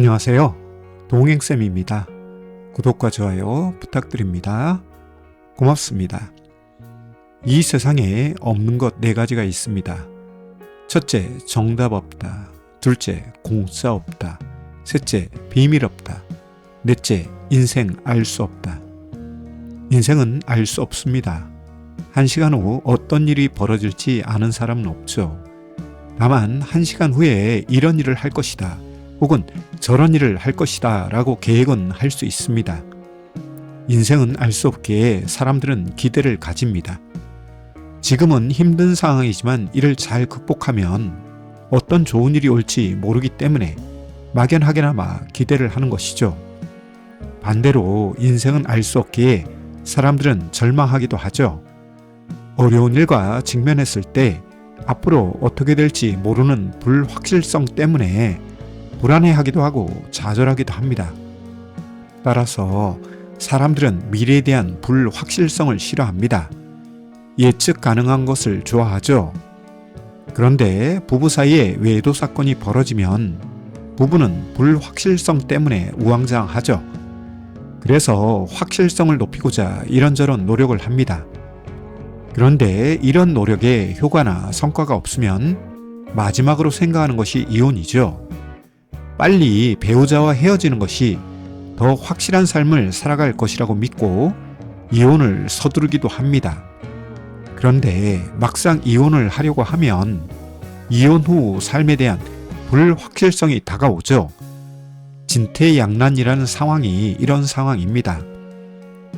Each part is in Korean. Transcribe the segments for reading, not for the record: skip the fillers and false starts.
안녕하세요. 동행쌤입니다. 구독과 좋아요 부탁드립니다. 고맙습니다. 이 세상에 없는 것 4가지가 있습니다. 첫째, 정답 없다. 둘째, 공짜 없다. 셋째, 비밀 없다. 넷째, 인생 알 수 없다. 인생은 알 수 없습니다. 1시간 후 어떤 일이 벌어질지 아는 사람은 없죠. 다만 1시간 후에 이런 일을 할 것이다. 혹은 저런 일을 할 것이다 라고 계획은 할 수 있습니다. 인생은 알 수 없기에 사람들은 기대를 가집니다. 지금은 힘든 상황이지만 이를 잘 극복하면 어떤 좋은 일이 올지 모르기 때문에 막연하게나마 기대를 하는 것이죠. 반대로 인생은 알 수 없기에 사람들은 절망하기도 하죠. 어려운 일과 직면했을 때 앞으로 어떻게 될지 모르는 불확실성 때문에 불안해하기도 하고 좌절하기도 합니다. 따라서 사람들은 미래에 대한 불확실성을 싫어합니다. 예측 가능한 것을 좋아하죠. 그런데 부부 사이에 외도 사건이 벌어지면 부부는 불확실성 때문에 우왕좌왕하죠. 그래서 확실성을 높이고자 이런저런 노력을 합니다. 그런데 이런 노력에 효과나 성과가 없으면 마지막으로 생각하는 것이 이혼이죠. 빨리 배우자와 헤어지는 것이 더 확실한 삶을 살아갈 것이라고 믿고 이혼을 서두르기도 합니다. 그런데 막상 이혼을 하려고 하면 이혼 후 삶에 대한 불확실성이 다가오죠. 진퇴양난이라는 상황이 이런 상황입니다.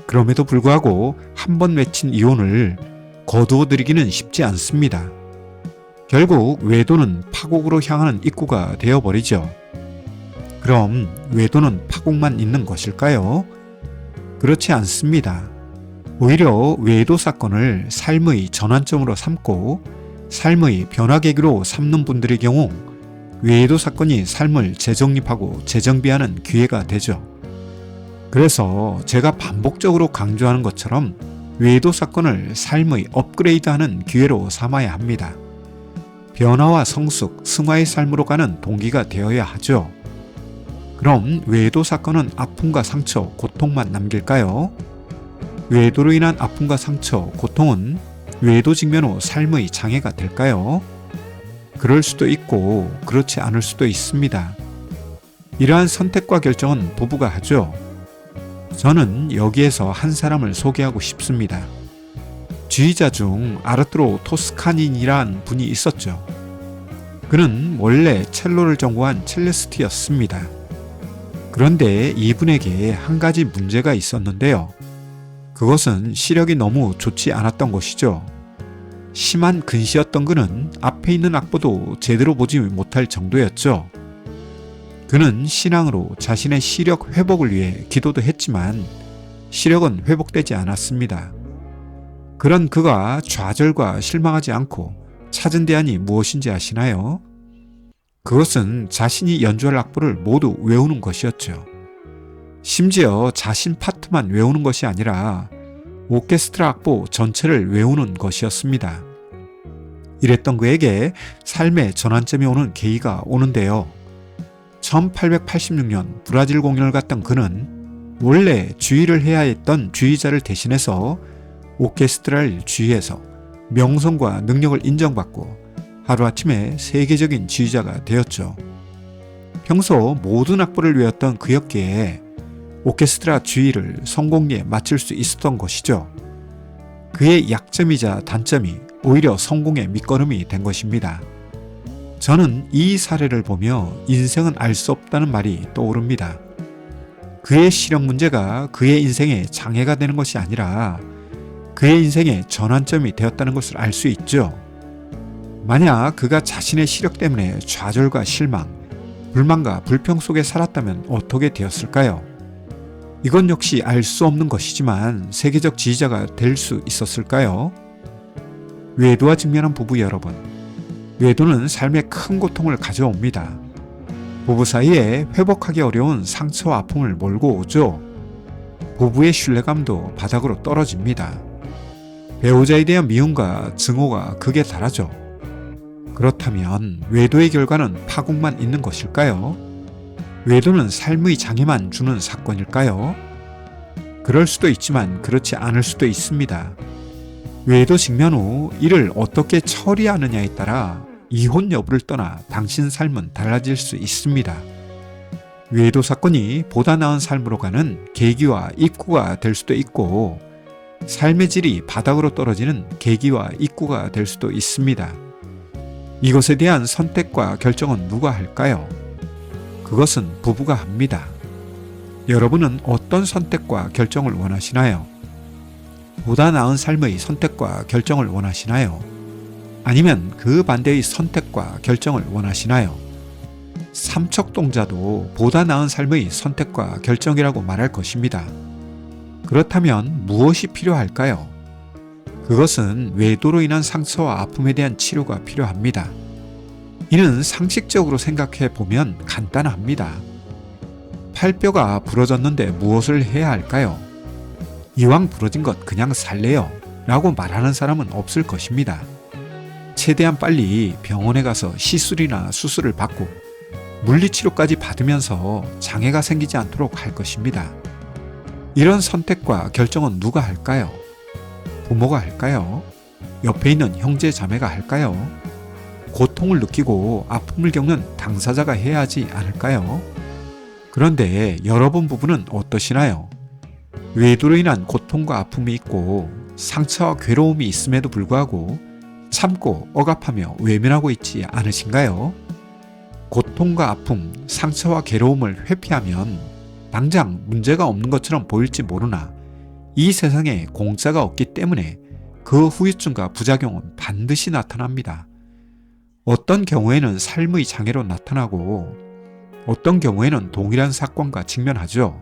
그럼에도 불구하고 한 번 외친 이혼을 거두어들이기는 쉽지 않습니다. 결국 외도는 파국으로 향하는 입구가 되어버리죠. 그럼 외도는 파국만 있는 것일까요? 그렇지 않습니다. 오히려 외도 사건을 삶의 전환점으로 삼고 삶의 변화 계기로 삼는 분들의 경우 외도 사건이 삶을 재정립하고 재정비하는 기회가 되죠. 그래서 제가 반복적으로 강조하는 것처럼 외도 사건을 삶의 업그레이드하는 기회로 삼아야 합니다. 변화와 성숙, 승화의 삶으로 가는 동기가 되어야 하죠. 그럼 외도 사건은 아픔과 상처, 고통만 남길까요? 외도로 인한 아픔과 상처, 고통은 외도 직면 후 삶의 장애가 될까요? 그럴 수도 있고 그렇지 않을 수도 있습니다. 이러한 선택과 결정은 부부가 하죠. 저는 여기에서 한 사람을 소개하고 싶습니다. 지휘자 중 아르투로 토스카니니라는 분이 있었죠. 그는 원래 첼로를 전공한 첼리스트였습니다. 그런데 이분에게 한 가지 문제가 있었는데요. 그것은 시력이 너무 좋지 않았던 것이죠. 심한 근시였던 그는 앞에 있는 악보도 제대로 보지 못할 정도였죠. 그는 신앙으로 자신의 시력 회복을 위해 기도도 했지만 시력은 회복되지 않았습니다. 그런 그가 좌절과 실망하지 않고 찾은 대안이 무엇인지 아시나요? 그것은 자신이 연주할 악보를 모두 외우는 것이었죠. 심지어 자신 파트만 외우는 것이 아니라 오케스트라 악보 전체를 외우는 것이었습니다. 이랬던 그에게 삶의 전환점이 오는 계기가 오는데요. 1886년 브라질 공연을 갔던 그는 원래 주의를 해야 했던 주의자를 대신해서 오케스트라를 주의해서 명성과 능력을 인정받고 하루아침에 세계적인 지휘자가 되었죠. 평소 모든 악보를 외웠던 그였기에 오케스트라 주의를 성공리에 마칠 수 있었던 것이죠. 그의 약점이자 단점이 오히려 성공의 밑거름이 된 것입니다. 저는 이 사례를 보며 인생은 알 수 없다는 말이 떠오릅니다. 그의 시력 문제가 그의 인생에 장애가 되는 것이 아니라 그의 인생의 전환점이 되었다는 것을 알 수 있죠. 만약 그가 자신의 시력 때문에 좌절과 실망, 불만과 불평 속에 살았다면 어떻게 되었을까요? 이건 역시 알 수 없는 것이지만 세계적 지휘자가 될 수 있었을까요? 외도와 직면한 부부 여러분, 외도는 삶에 큰 고통을 가져옵니다. 부부 사이에 회복하기 어려운 상처와 아픔을 몰고 오죠. 부부의 신뢰감도 바닥으로 떨어집니다. 배우자에 대한 미움과 증오가 극에 달하죠. 그렇다면 외도의 결과는 파국만 있는 것일까요? 외도는 삶의 장애만 주는 사건일까요? 그럴 수도 있지만 그렇지 않을 수도 있습니다. 외도 직면 후 이를 어떻게 처리하느냐에 따라 이혼 여부를 떠나 당신 삶은 달라질 수 있습니다. 외도 사건이 보다 나은 삶으로 가는 계기와 입구가 될 수도 있고, 삶의 질이 바닥으로 떨어지는 계기와 입구가 될 수도 있습니다. 이것에 대한 선택과 결정은 누가 할까요? 그것은 부부가 합니다. 여러분은 어떤 선택과 결정을 원하시나요? 보다 나은 삶의 선택과 결정을 원하시나요? 아니면 그 반대의 선택과 결정을 원하시나요? 삼척동자도 보다 나은 삶의 선택과 결정이라고 말할 것입니다. 그렇다면 무엇이 필요할까요? 그것은 외도로 인한 상처와 아픔에 대한 치료가 필요합니다. 이는 상식적으로 생각해 보면 간단합니다. 팔뼈가 부러졌는데 무엇을 해야 할까요? 이왕 부러진 것 그냥 살래요 라고 말하는 사람은 없을 것입니다. 최대한 빨리 병원에 가서 시술이나 수술을 받고 물리치료까지 받으면서 장애가 생기지 않도록 할 것입니다. 이런 선택과 결정은 누가 할까요? 부모가 할까요? 옆에 있는 형제 자매가 할까요? 고통을 느끼고 아픔을 겪는 당사자가 해야 하지 않을까요? 그런데 여러분 부부는 어떠시나요? 외도로 인한 고통과 아픔이 있고 상처와 괴로움이 있음에도 불구하고 참고 억압하며 외면하고 있지 않으신가요? 고통과 아픔, 상처와 괴로움을 회피하면 당장 문제가 없는 것처럼 보일지 모르나 이 세상에 공짜가 없기 때문에 그 후유증과 부작용은 반드시 나타납니다. 어떤 경우에는 삶의 장애로 나타나고 어떤 경우에는 동일한 사건과 직면하죠.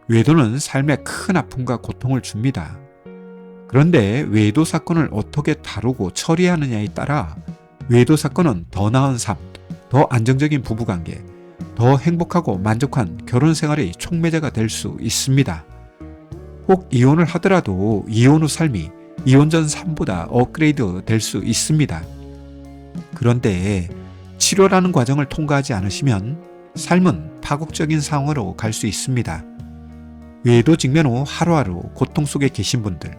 외도는 삶에 큰 아픔과 고통을 줍니다. 그런데 외도 사건을 어떻게 다루고 처리하느냐에 따라 외도 사건은 더 나은 삶, 더 안정적인 부부관계, 더 행복하고 만족한 결혼 생활의 촉매제가 될 수 있습니다. 꼭 이혼을 하더라도 이혼 후 삶이 이혼 전 삶보다 업그레이드 될 수 있습니다. 그런데 치료라는 과정을 통과하지 않으시면 삶은 파국적인 상황으로 갈 수 있습니다. 외도 직면 후 하루하루 고통 속에 계신 분들,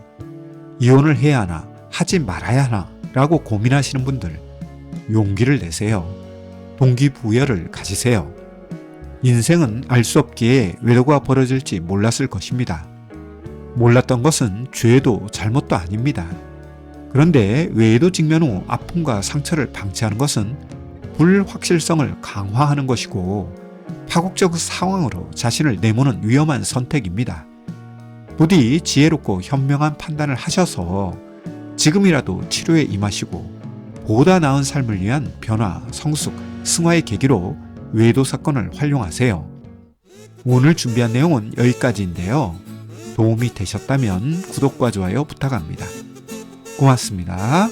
이혼을 해야 하나, 하지 말아야 하나 라고 고민하시는 분들, 용기를 내세요. 동기부여를 가지세요. 인생은 알 수 없기에 외도가 벌어질지 몰랐을 것입니다. 몰랐던 것은 죄도 잘못도 아닙니다. 그런데 외도 직면 후 아픔과 상처를 방치하는 것은 불확실성을 강화하는 것이고 파국적 상황으로 자신을 내모는 위험한 선택입니다. 부디 지혜롭고 현명한 판단을 하셔서 지금이라도 치료에 임하시고 보다 나은 삶을 위한 변화, 성숙, 승화의 계기로 외도 사건을 활용하세요. 오늘 준비한 내용은 여기까지인데요. 도움이 되셨다면 구독과 좋아요 부탁합니다. 고맙습니다.